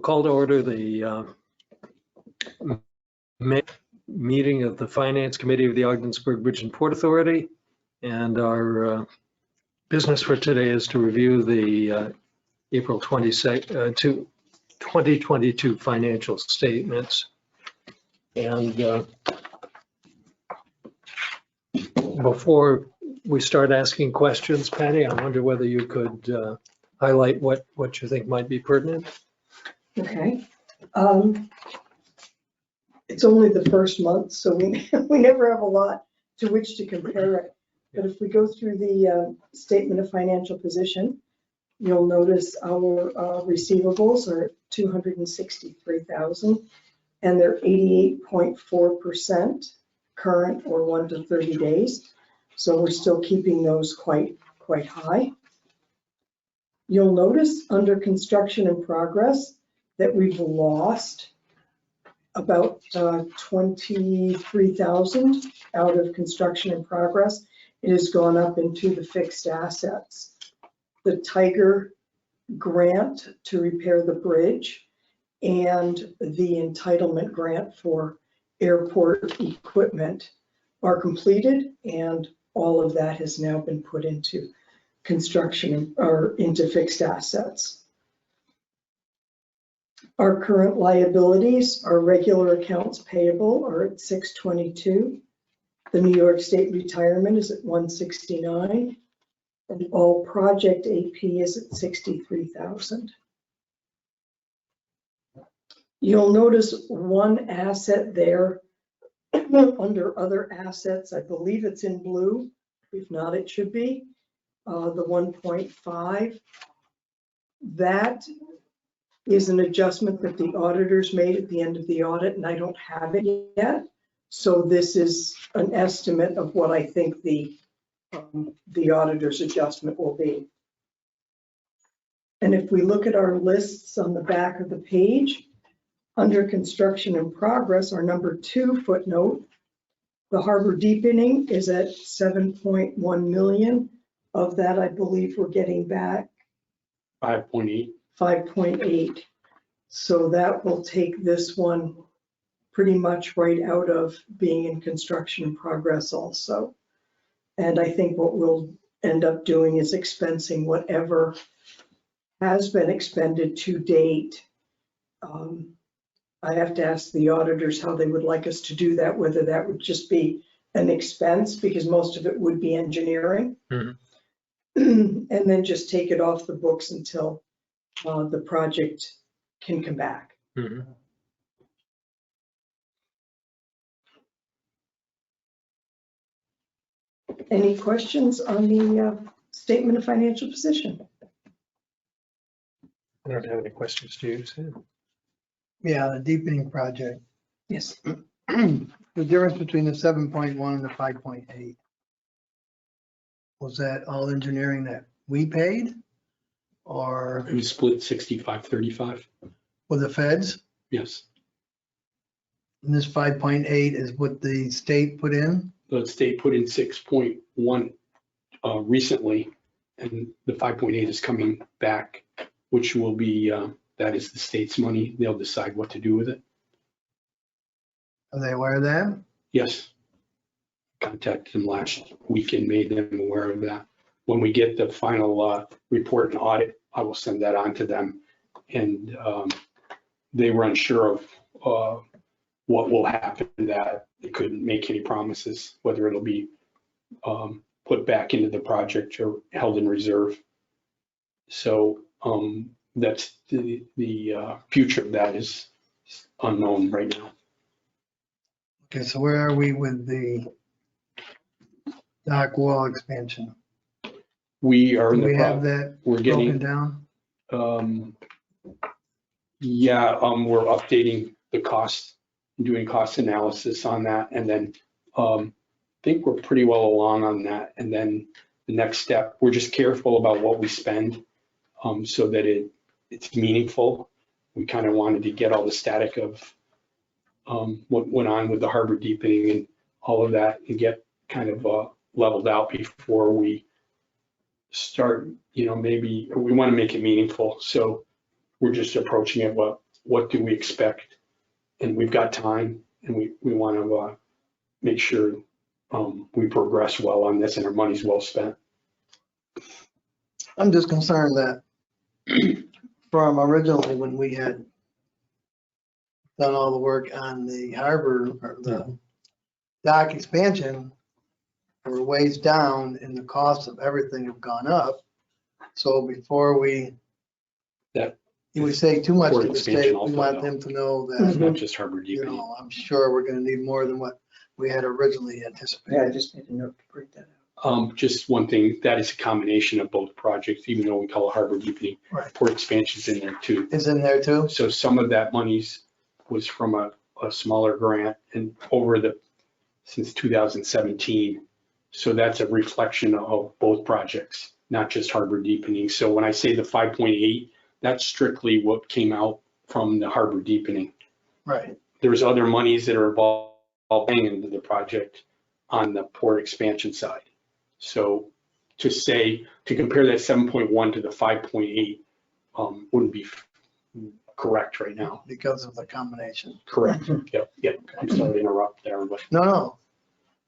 Call to order the meeting of the Finance Committee of the Ogdensburg Bridge and Port Authority. And our business for today is to review the April 2022 financial statements. And before we start asking questions, Patty, I wonder whether you could highlight what you think might be pertinent. Okay. It's only the first month, so we never have a lot to which to compare it. But if we go through the statement of financial position, you'll notice our receivables are $263,000, and they're 88.4% current or 1 to 30 days. So we're still keeping those quite high. You'll notice under construction in progress that we've lost about 23,000 out of construction in progress. It has gone up into the fixed assets. The Tiger grant to repair the bridge and the entitlement grant for airport equipment are completed, and all of that has now been put into construction or into fixed assets. Our current liabilities, our regular accounts payable are at 622. The New York State retirement is at 169. And all project AP is at 63,000. You'll notice one asset there under other assets. I believe it's in blue. If not, it should be the 1.5. That is an adjustment that the auditors made at the end of the audit, and I don't have it yet. So this is an estimate of what I think the auditor's adjustment will be. And if we look at our lists on the back of the page, under construction in progress, our number 2 footnote, the harbor deepening is at 7.1 million. Of that, I believe we're getting back 5.8. 5.8. So that will take this one pretty much right out of being in construction in progress also. And I think what we'll end up doing is expensing whatever has been expended to date. I have to ask the auditors how they would like us to do that, whether that would just be an expense, because most of it would be engineering, and then just take it off the books until the project can come back. Any questions on the statement of financial position? I don't have any questions to you, Sam. Yeah, the deepening project. Yes. The difference between the 7.1 and the 5.8. Was that all engineering that we paid? Or It was split 65-35. with the feds? Yes. And this 5.8 is what the state put in? The state put in 6.1 recently, and the 5.8 is coming back, which will be, that is the state's money. They'll decide what to do with it. Are they aware of that? Yes. Contacted them last week and made them aware of that. When we get the final report and audit, I will send that on to them. And they were unsure of what will happen, that they couldn't make any promises, whether it'll be put back into the project or held in reserve. So that's the future of that is unknown right now. Okay, so where are we with the dock wall expansion? We are Do in the we have that we're broken getting down? we're updating the cost, doing cost analysis on that, and then I think we're pretty well along on that. And then the next step, we're just careful about what we spend so that it's meaningful. We kind of wanted to get all the static of what went on with the harbor deepening and all of that, and get kind of leveled out before we start, maybe we want to make it meaningful. So we're just approaching it what do we expect? And we've got time, and we want to make sure we progress well on this and our money's well spent. I'm just concerned that from originally when we had done all the work on the harbor or the dock expansion, we're ways down and the costs of everything have gone up. So before we say too much Port to the expansion state, we also, want though. them to know It's that, not just harbor you deepening. know, I'm sure we're gonna need more than what we had originally anticipated. Yeah, I just made a note to break that out. Just one thing, that is a combination of both projects, even though we call it harbor deepening. Right. Port expansion's in there too. Is in there too? So some of that monies was from a smaller grant and since 2017. So that's a reflection of both projects, not just harbor deepening. So when I say the 5.8, that's strictly what came out from the harbor deepening. Right. There's other monies that are involved into the project on the port expansion side. So to compare that 7.1 to the 5.8 wouldn't be correct right now. Because of the combination. Correct. Yep. I'm sorry to interrupt there, but No,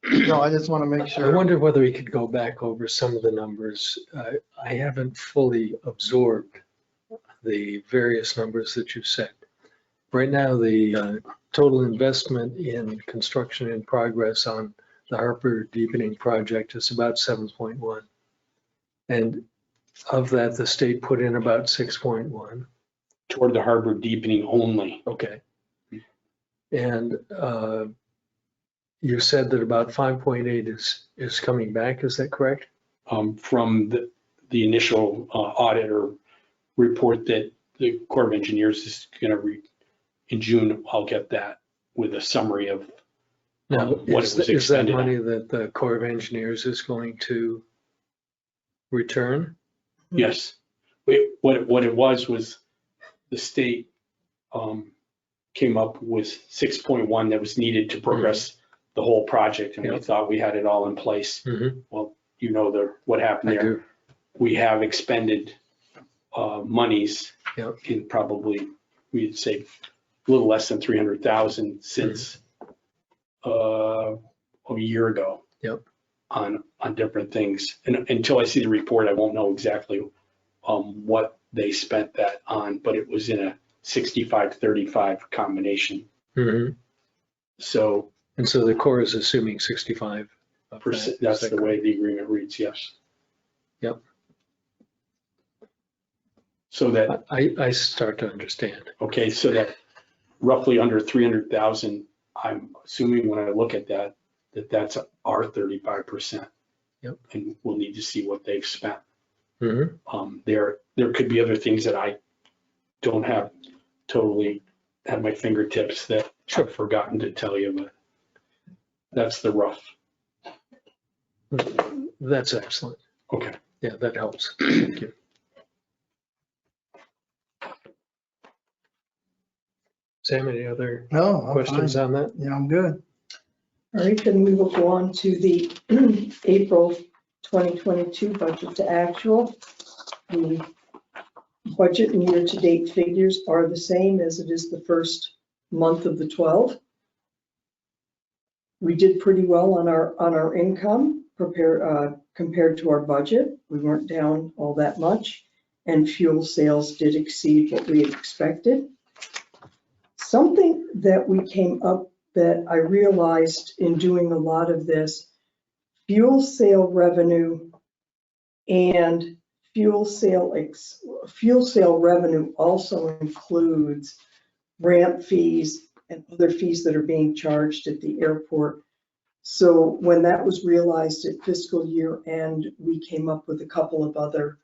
I just want to make I sure. wonder whether we could go back over some of the numbers. I haven't fully absorbed the various numbers that you said. Right now, the total investment in construction in progress on the Harper deepening project is about 7.1. And of that, the state put in about 6.1. toward the harbor deepening only. Okay. And you said that about 5.8 is coming back, is that correct? From the initial audit or report that the Corps of Engineers is going to read in June, I'll get that with a summary of Now, what it was is that expended on. money that the Corps of Engineers is going to return? Yes. What it was the state came up with 6.1 that was needed to progress the whole project, and we Yep. thought we had it all in place. Mhm. Well, you know what happened I there. do. We have expended monies Yep. in probably, we'd say, a little less than 300,000 since a year ago. Yep. On different things. And until I see the report, I won't know exactly what they spent that on, but it was in a 65-35 combination. Mhm. So And so the Corps is assuming 65 of that. Is that's that the way correct? the agreement reads, yes. Yep. So that, I start to understand. okay, so that roughly under 300,000, I'm assuming when I look at that that's our 35%. Yep. And we'll need to see what they've spent. Mhm. There could be other things that I don't have totally at my fingertips that I've forgotten to tell you, but that's the rough. That's excellent. Okay. Yeah, that helps. Thank you. Sam, any other No, I'm questions fine. on that? Yeah, I'm good. All right, then we will go on to the April 2022 budget to actual. The budget and year-to-date figures are the same as it is the first month of the 12. We did pretty well on our income compared to our budget. We weren't down all that much, and fuel sales did exceed what we had expected. Something that we came up that I realized in doing a lot of this, fuel sale revenue and fuel sale revenue also includes ramp fees and other fees that are being charged at the airport. So when that was realized at fiscal year end, we came up with a couple of other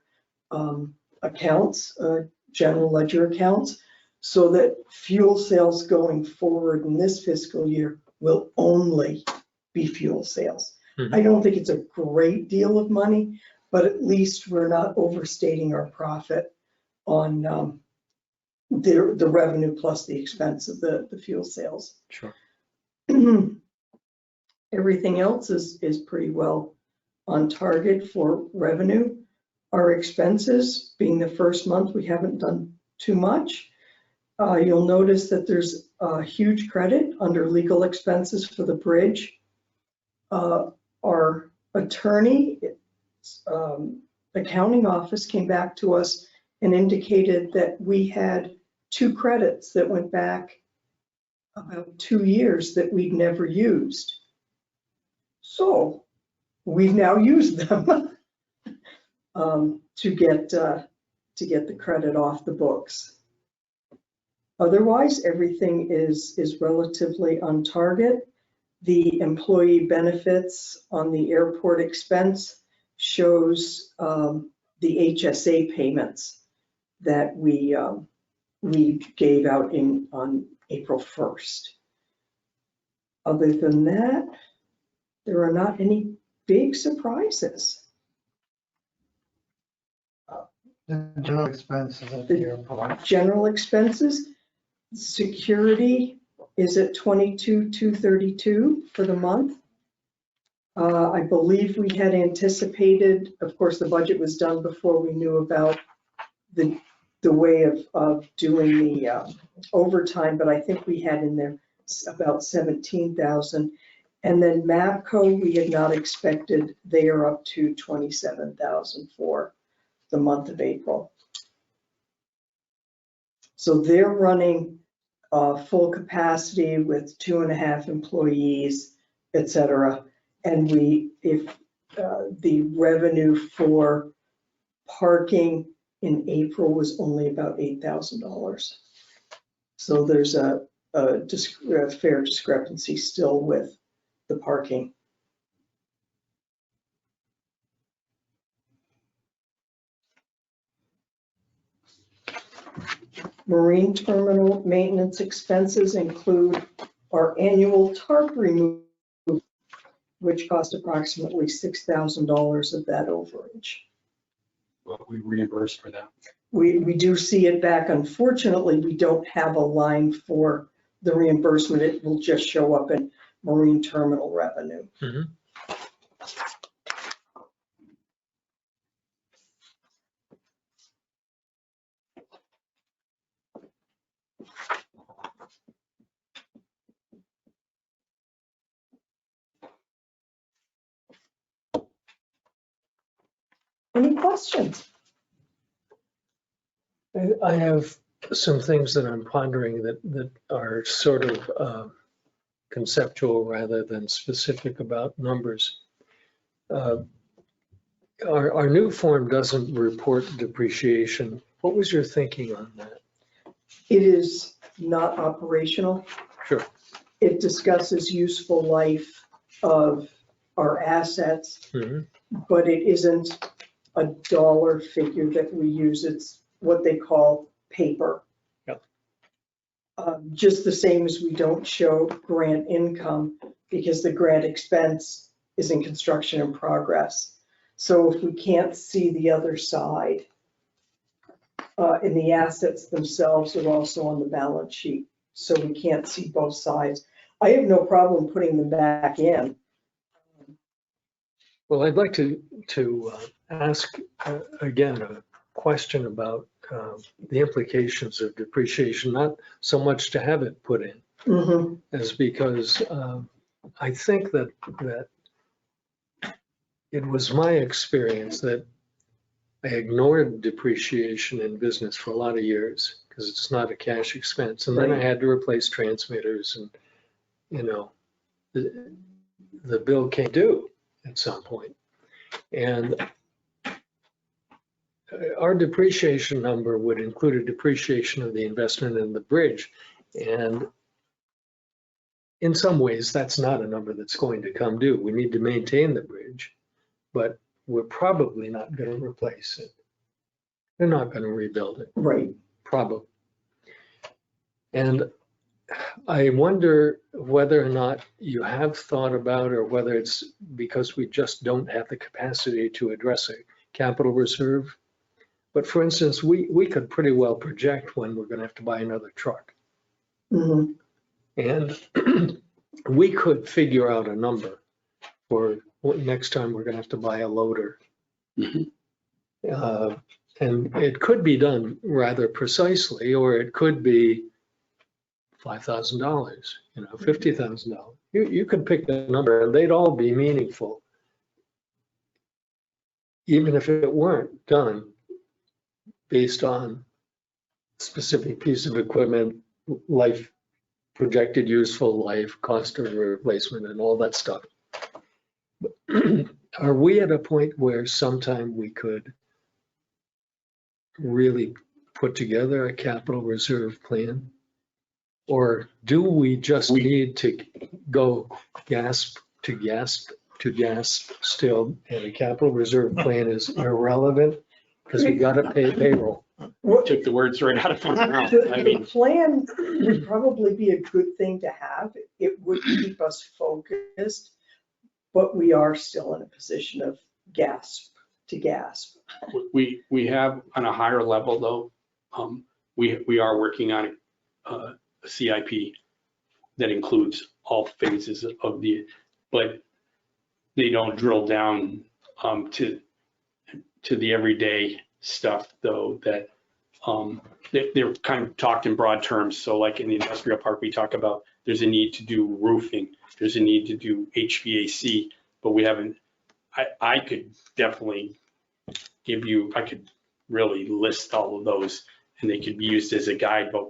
accounts, general ledger accounts, so that fuel sales going forward in this fiscal year will only be fuel sales. Mhm. I don't think it's a great deal of money, but at least we're not overstating our profit on the revenue plus the expense of the fuel sales. Sure. Everything else is pretty well on target for revenue. Our expenses, being the first month, we haven't done too much. You'll notice that there's a huge credit under legal expenses for the bridge. Our attorney, accounting office came back to us and indicated that we had 2 credits that went back about 2 years that we'd never used. So we've now used them to get the credit off the books. Otherwise, everything is relatively on target. The employee benefits on the airport expense shows the HSA payments that we gave out on April 1st. Other than that, there are not any big surprises. The general expenses at the airport. General expenses, security is at 22,232 for the month. I believe we had anticipated, of course, the budget was done before we knew about the way of doing the overtime, but I think we had in there about 17,000. And then MAPCO, we had not expected, they are up to 27,000 for the month of April. So they're running full capacity with 2.5 employees, et cetera. And if the revenue for parking in April was only about $8,000. So there's a fair discrepancy still with the parking. Marine terminal maintenance expenses include our annual tarp removal, which cost approximately $6,000 of that overage. Well, we reimbursed for that. We do see it back. Unfortunately, we don't have a line for the reimbursement. It will just show up in marine terminal revenue. Mhm. Any questions? I have some things that I'm pondering that are sort of conceptual rather than specific about numbers. Our new form doesn't report depreciation. What was your thinking on that? It is not operational. Sure. It discusses useful life of our assets, Mhm. but it isn't a dollar figure that we use. It's what they call paper. Yep. Just the same as we don't show grant income because the grant expense is in construction in progress. So if we can't see the other side, and the assets themselves are also on the balance sheet, so we can't see both sides. I have no problem putting them back in. Well, I'd like to ask again a question about the implications of depreciation, not so much to have it put in, Mhm. as because I think that it was my experience that I ignored depreciation in business for a lot of years because it's not a cash expense. And then I Right. had to replace transmitters and, the bill came due at some point. And our depreciation number would include a depreciation of the investment in the bridge. And in some ways, that's not a number that's going to come due. We need to maintain the bridge, but we're probably not going to replace it. They're not going to rebuild it, Right. probably. And I wonder whether or not you have thought about, or whether it's because we just don't have the capacity to address a capital reserve. But for instance, we could pretty well project when we're going to have to buy another truck. Mhm. And we could figure out a number for what next time we're going to have to buy a loader. Mhm. And it could be done rather precisely, or it could be $5,000, $50,000. You could pick a number and they'd all be meaningful. Even if it weren't done based on specific piece of equipment, life, projected useful life, cost of replacement and all that stuff. Are we at a point where sometime we could really put together a capital reserve plan? Or do we just need to go gasp to gasp to gasp still, and a capital reserve plan is irrelevant because we got to pay payroll? Took the words right out of my mouth. I The mean, plan would probably be a good thing to have. It would keep us focused, but we are still in a position of gasp to gasp. we have on a higher level though, we are working on a CIP that includes all phases of but they don't drill down to the everyday stuff though, that they're kind of talked in broad terms. So like in the industrial park, we talk about there's a need to do roofing, there's a need to do HVAC, but we haven't, I could definitely give you, I could really list all of those and they could be used as a guide, but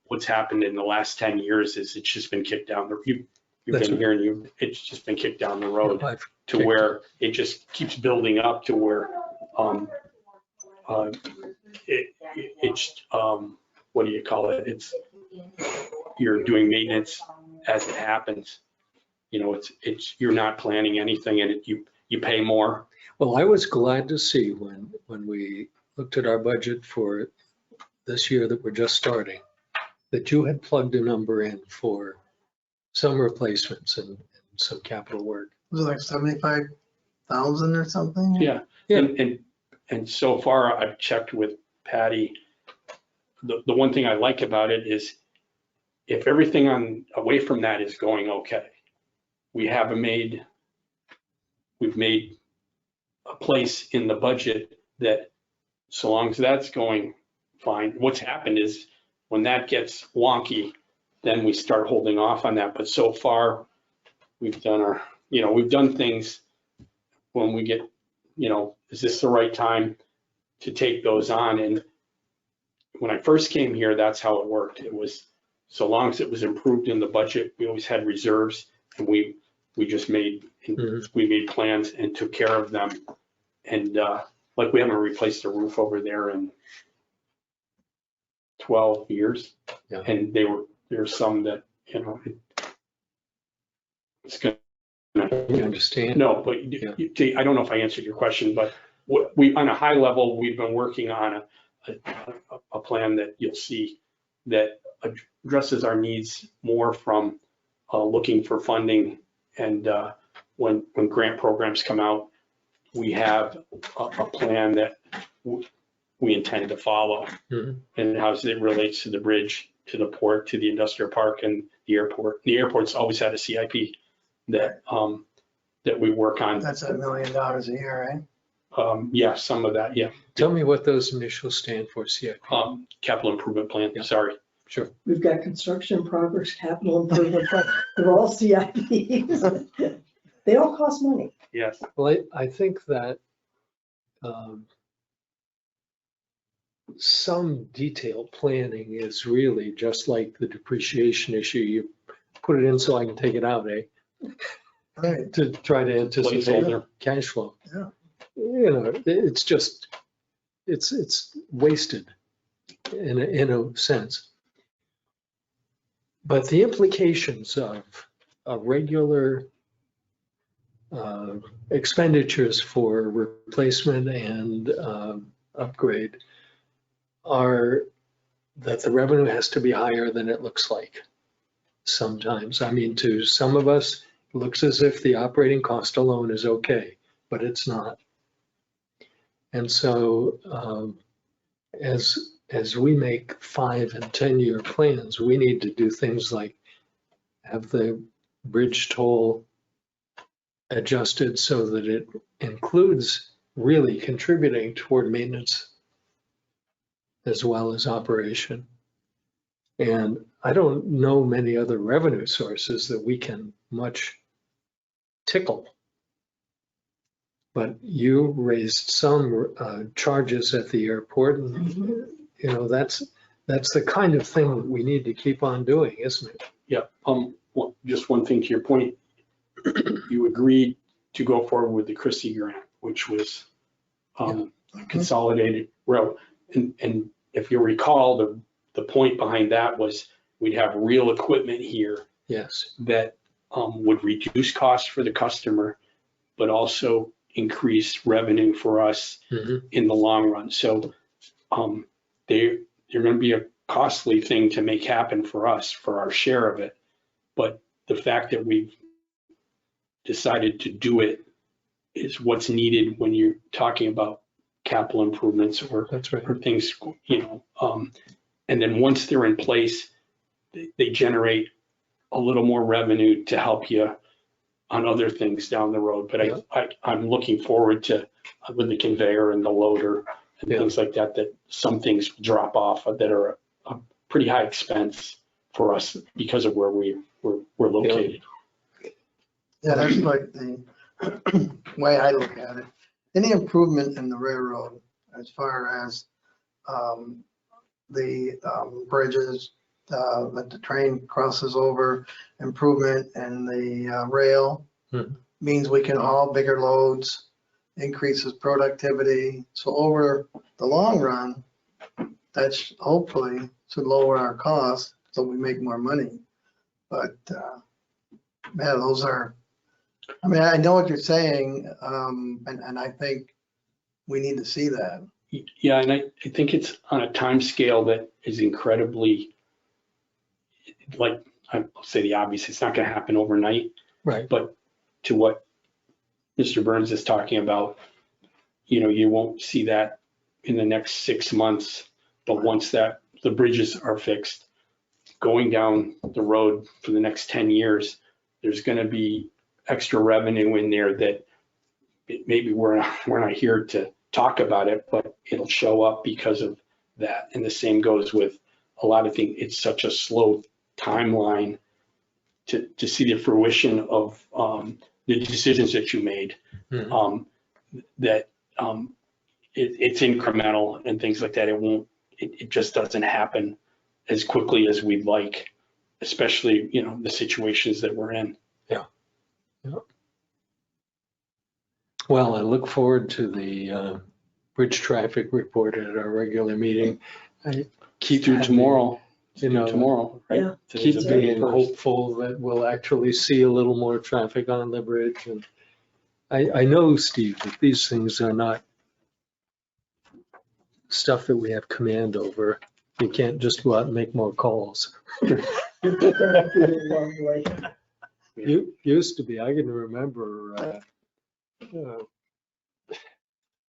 what's happened in the last 10 years is it's just been kicked down you've That's been right. hearing it's just been kicked down the road I've to kicked where it just keeps building up to where it's what do you call it? It's you're doing maintenance as it happens. It's you're not planning anything and you pay more. Well, I was glad to see when we looked at our budget for this year that we're just starting, that you had plugged a number in for some replacements and some capital work. Was it like 75,000 or something? Yeah. Yeah. And so far I've checked with Patty. The one thing I like about it is if everything away from that is going okay, we've made a place in the budget that so long as that's going fine. What's happened is when that gets wonky, then we start holding off on that. But so far we've done we've done things when we get, is this the right time to take those on? And when I first came here, that's how it worked. It was so long as it was improved in the budget, we always had reserves and we just made, we made plans and took care of them. And like we haven't replaced the roof over there in 12 years. Yeah. And there's some that, it's good. You understand? No, but Yeah. I don't know if I answered your question, but on a high level, we've been working on a plan that you'll see that addresses our needs more from looking for funding. And when grant programs come out, we have a plan that we intend to follow. Mhm. And how it relates to the bridge, to the port, to the industrial park and the airport. The airport's always had a CIP that we work on. That's $1 million a year, right? Yeah, some of that, yeah. Tell me what those initials stand for, CIP. Capital improvement plan, Yeah. sorry. Sure. We've got construction progress, capital improvement, they're all CIPs. They all cost money. Yes. Well, I think that some detailed planning is really just like the depreciation issue. You put it in so I can take it out, Right. to try to anticipate Placeholder. cash flow. Yeah. It's just, it's wasted in a sense. But the implications of a regular expenditures for replacement and upgrade are that the revenue has to be higher than it looks like sometimes. I mean, to some of us, it looks as if the operating cost alone is okay, but it's not. And so as we make 5 and 10-year plans, we need to do things like have the bridge toll adjusted so that it includes really contributing toward maintenance as well as operation. And I don't know many other revenue sources that we can much tickle. But you raised some charges at the airport, and you know that's the kind of thing that we need to keep on doing, isn't it? Yeah, just one thing to your point. You agreed to go forward with the Christie grant, which was consolidated road. And if you recall, the point behind that was we'd have real equipment here Yes. that would reduce costs for the customer, but also increase revenue for us in the long run. So they're going to be a costly thing to make happen for us, for our share of it. But the fact that we've decided to do it is what's needed when you're talking about capital improvements That's right. or things, you know. And then once they're in place, they generate a little more revenue to help you on other things down the road. But Yeah. I'm looking forward to, with the conveyor and the loader and Yeah. things like that, that some things drop off that are a pretty high expense for us because of where we're located. Yeah, that's like the way I look at it. Any improvement in the railroad as far as the bridges that the train crosses over, improvement in the rail means we can haul bigger loads, increases productivity. So over the long run, that's hopefully should lower our costs so we make more money. But man, those are, I mean, I know what you're saying, and I think we need to see that. Yeah, and I think it's on a time scale that is incredibly, like, I'll say the obvious, it's not going to happen overnight. Right. But to what Mr. Burns is talking about, you know, you won't see that in the next 6 months. But once that the bridges are fixed, going down the road for the next 10 years, there's going to be extra revenue in there that maybe we're not here to talk about it, but it'll show up because of that. And the same goes with a lot of things. It's such a slow timeline to see the fruition of the decisions that you made, that it's incremental and things like that. It just doesn't happen as quickly as we'd like, especially, you know, the situations that we're in. Yeah. Yeah. Well, I look forward to the bridge traffic report at our regular meeting. I keep Through tomorrow, you know, tomorrow, right? Yeah. Today's keep the being 31st. hopeful that we'll actually see a little more traffic on the bridge. And I know, Steve, that these things are not stuff that we have command over. You can't just go out and make more calls. You used to be, I can remember,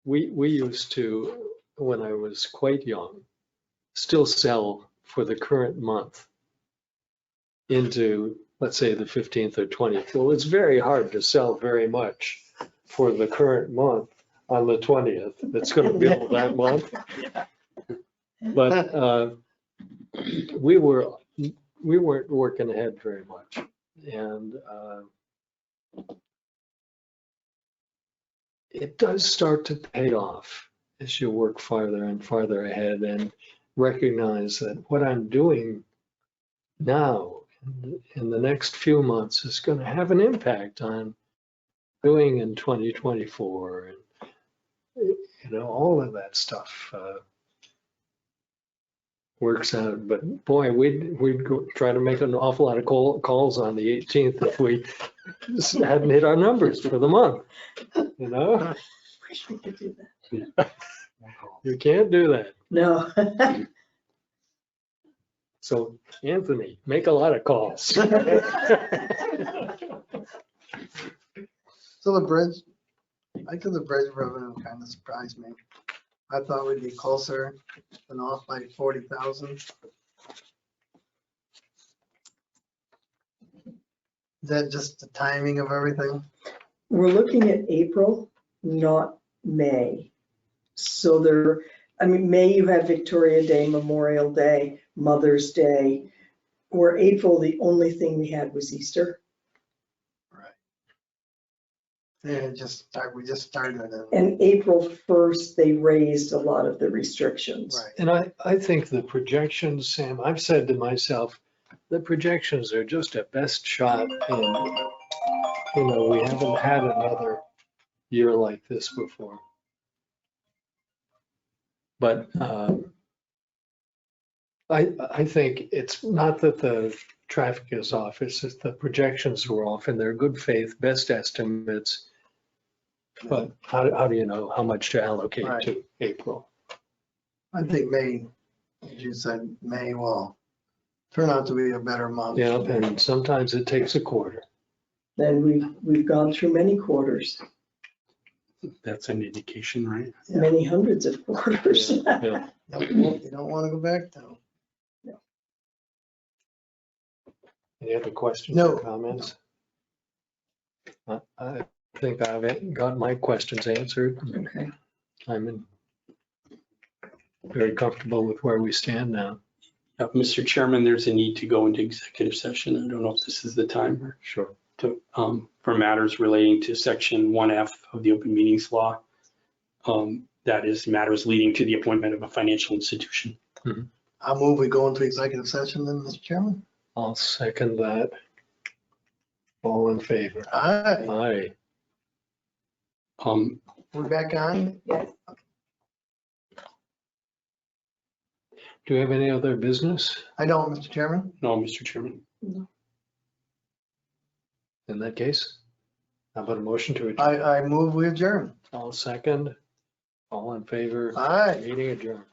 we used to, when I was quite young, still sell for the current month into, let's say, the 15th or 20th. Well, it's very hard to sell very much for the current month on the 20th. That's going to bill that month. But we weren't working ahead very much. And it does start to pay off as you work farther and farther ahead and recognize that what I'm doing now in the next few months is going to have an impact on doing in 2024 and, you know, all of that stuff works out. But boy, we'd go try to make an awful lot of calls on the 18th if we hadn't hit our numbers for the month, you know? Wish we could do that. You can't do that. No. So Anthony, make a lot of calls. So the bridge, I think the bridge revenue kind of surprised me. I thought we'd be closer than off by 40,000. Is that just the timing of everything? We're looking at April, not May. So there, I mean, May you have Victoria Day, Memorial Day, Mother's Day. Where April, the only thing we had was Easter. Yeah, we just started it. And April 1st, they raised a lot of the restrictions. Right. And I think the projections, Sam, I've said to myself, the projections are just a best shot. And, we haven't had another year like this before. But I think it's not that the traffic is off, it's just the projections were off and they're good faith, best estimates. But how do you know how much to allocate Right. to April? I think May, as you said, May will turn out to be a better month. Yeah, and sometimes it takes a quarter. Then we've gone through many quarters, That's an indication, right? Yeah. many hundreds of quarters. Yeah. You don't want to go back to. Any other questions No. or comments? I think I've got my questions answered. Okay. I'm very comfortable with where we stand now. Mr. Chairman, there's a need to go into executive session. I don't know if this is the time or Sure. to, for matters relating to section 1F of the open meetings law. That is matters leading to the appointment of a financial institution. I'll move we go into executive session then, Mr. Chairman. I'll second that. All in favor? Aye. Aye. We're back on. Yes. Do we have any other business? I don't, Mr. Chairman. No, Mr. Chairman. In that case, how about a motion to adjourn? I move we adjourn. I'll second. All in favor? Aye. Meeting adjourned.